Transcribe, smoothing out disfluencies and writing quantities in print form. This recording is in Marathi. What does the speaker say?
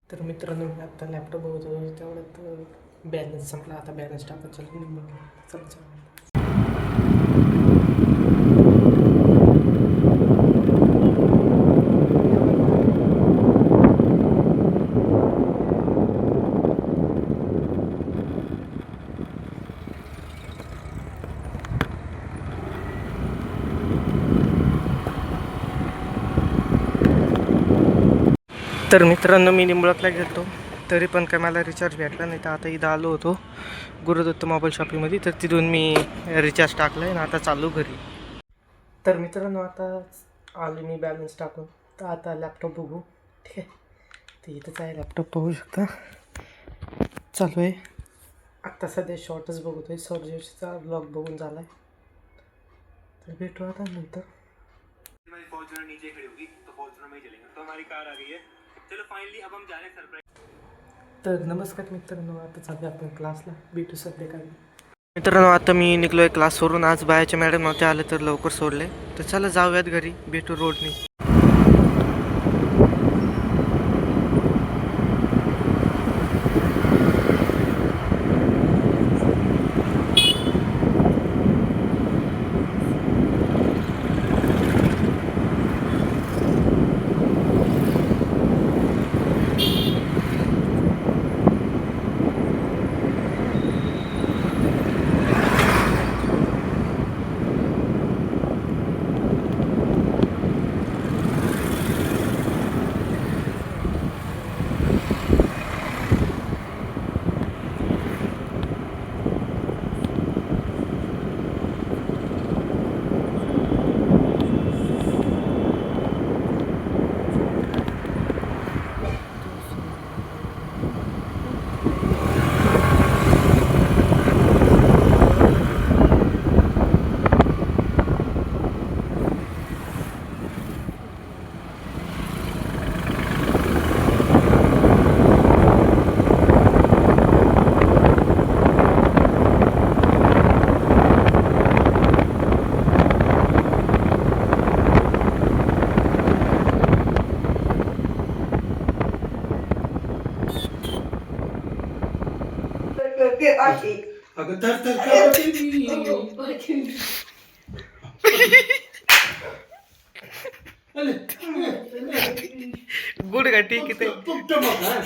तर मित्रांनो मी आता लॅपटॉप बघत होतो तेवढ्यात बॅलन्स संपला. आता बॅलन्स टाकायचं चल चल. तर मित्रांनो मी निंबळकला गेलो तरी पण काय मला रिचार्ज भेटला नाही. तर आता इथं आलो होतो गुरुदत्त मोबाईल शॉपिंगमध्ये. तर तिथून मी रिचार्ज टाकलं आहे आणि आता चालू घरी. तर मित्रांनो आता आलो मी बॅलन्स टाकून. तर आता लॅपटॉप बघू. ठीक आहे, तर इथंच आहे लॅपटॉप, बघू शकता चालू आहे. आत्ता सध्या शॉर्टच बघतो आहे, सर्जरीचा ब्लॉग बघून झाला आहे. तर भेटू आता नंतर. फॉर्च्यूनर नीचे खड़ी होगी तो फॉर्च्यूनर में ही चलेंगे. तो हमारी कार आ गई है. चलो फाइनली अब हम जा रहे हैं सरप्राइज. तर नमस्कार मित्रांनो, आता चालू आपण क्लासला. भेटू सध्या काय मित्रांनो. आता मी निघलो आहे क्लासवरून. आज बायाच्या मॅडम नव्हते आले तर लवकर सोडले. तर चला जाऊयात घरी, भेटू रोडनी. अगं तर करते मी. गुड का ठीक आहे ते. फक्त बघ हा.